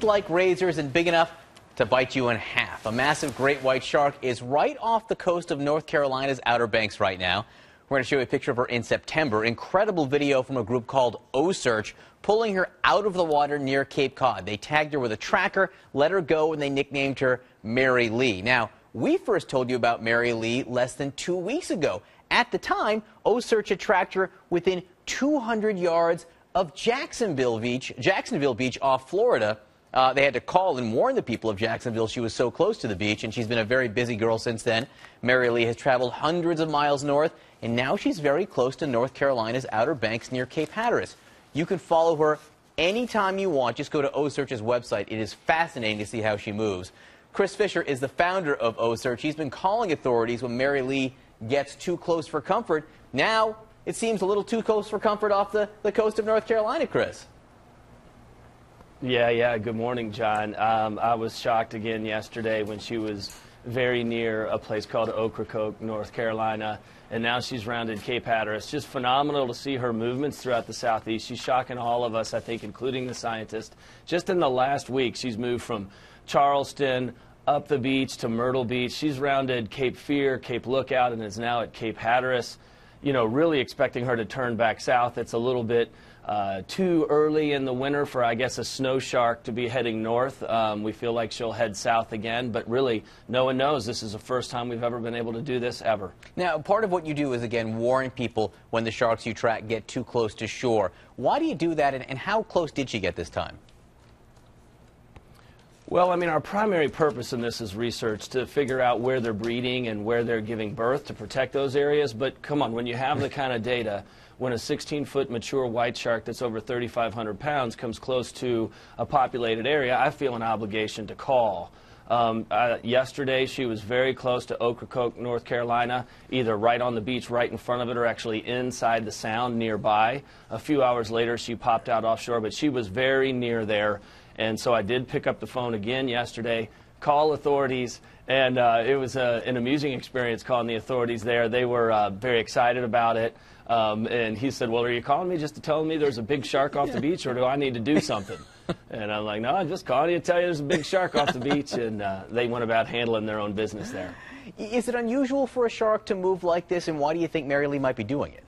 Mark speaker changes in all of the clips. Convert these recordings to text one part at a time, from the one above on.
Speaker 1: like razors and big enough to bite you in half. A massive great white shark is right off the coast of North Carolina's Outer Banks right now. We're going to show you a picture of her in September. Incredible video from a group called O-Search pulling her out of the water near Cape Cod. They tagged her with a tracker, let her go, and they nicknamed her Mary Lee. Now, we first told you about Mary Lee less than 2 weeks ago. At the time, O-Search had tracked her within 200 yards of Jacksonville Beach off Florida. They had to call and warn the people of Jacksonville she was so close to the beach, and she's been a very busy girl since then. Mary Lee has traveled hundreds of miles north, and now she's very close to North Carolina's Outer Banks near Cape Hatteras. You can follow her anytime you want. Just go to O-Search's website. It is fascinating to see how she moves. Chris Fisher is the founder of O-Search. He's been calling authorities when Mary Lee gets too close for comfort. Now it seems a little too close for comfort off the coast of North Carolina, Chris.
Speaker 2: Yeah. Good morning, John. I was shocked again yesterday when she was very near a place called Ocracoke, North Carolina, and now she's rounded Cape Hatteras. Just phenomenal to see her movements throughout the southeast. She's shocking all of us, I think, including the scientists. Just in the last week, she's moved from Charleston up the beach to Myrtle Beach. She's rounded Cape Fear, Cape Lookout, and is now at Cape Hatteras. You know, really expecting her to turn back south. It's a little bit too early in the winter for, I guess, a snow shark to be heading north. We feel like she'll head south again, but really, no one knows. This is the first time we've ever been able to do this ever.
Speaker 1: Now, part of what you do is, again, warn people when the sharks you track get too close to shore. Why do you do that, and how close did she get this time?
Speaker 2: Well, I mean, our primary purpose in this is research to figure out where they're breeding and where they're giving birth to protect those areas. But come on, when you have the kind of data, when a 16-foot mature white shark that's over 3,500 pounds comes close to a populated area, I feel an obligation to call. Yesterday, she was very close to Ocracoke, North Carolina, either right on the beach right in front of it or actually inside the sound nearby. A few hours later, she popped out offshore, but she was very near there. And so I did pick up the phone again yesterday, call authorities, and it was an amusing experience calling the authorities there. They were very excited about it. And he said, well, are you calling me just to tell me there's a big shark off the beach, or do I need to do something? And I'm like, no, I'm just calling you to tell you there's a big shark off the beach. And they went about handling their own business there.
Speaker 1: Is it unusual for a shark to move like this, and why do you think Mary Lee might be doing it?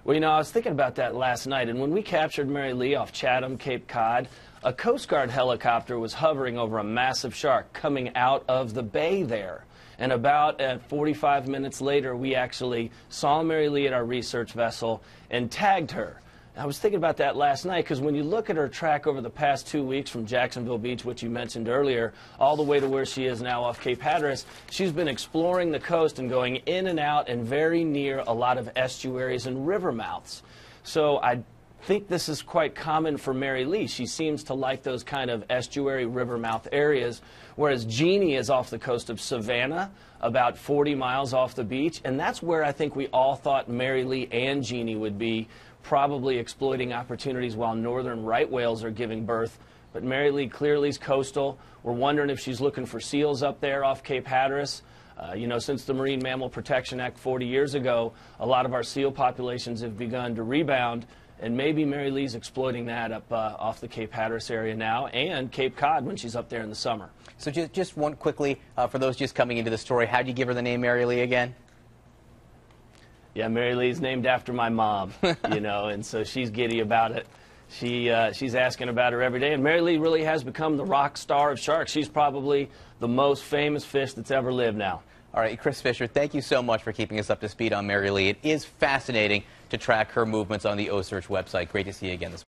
Speaker 2: Well, you know, I was thinking about that last night, and when we captured Mary Lee off Chatham, Cape Cod, a Coast Guard helicopter was hovering over a massive shark coming out of the bay there. And about 45 minutes later, we actually saw Mary Lee at our research vessel and tagged her. I was thinking about that last night because when you look at her track over the past 2 weeks from Jacksonville Beach, which you mentioned earlier, all the way to where she is now off Cape Hatteras, she's been exploring the coast and going in and out and very near a lot of estuaries and river mouths. So I think this is quite common for Mary Lee. She seems to like those kind of estuary river mouth areas, whereas Jeannie is off the coast of Savannah, about 40 miles off the beach, and that's where I think we all thought Mary Lee and Jeannie would be, probably exploiting opportunities while northern right whales are giving birth. But Mary Lee clearly is coastal. We're wondering if she's looking for seals up there off Cape Hatteras. You know, since the Marine Mammal Protection Act 40 years ago, a lot of our seal populations have begun to rebound, and maybe Mary Lee's exploiting that up off the Cape Hatteras area now, and Cape Cod when she's up there in the summer.
Speaker 1: So just one quickly, for those just coming into the story, how did you give her the name Mary Lee again?
Speaker 2: Yeah, Mary Lee's named after my mom, you know, and so she's giddy about it. She's asking about her every day, and Mary Lee really has become the rock star of sharks. She's probably the most famous fish that's ever lived now.
Speaker 1: All right, Chris Fisher, thank you so much for keeping us up to speed on Mary Lee. It is fascinating to track her movements on the O-Search website. Great to see you again this morning.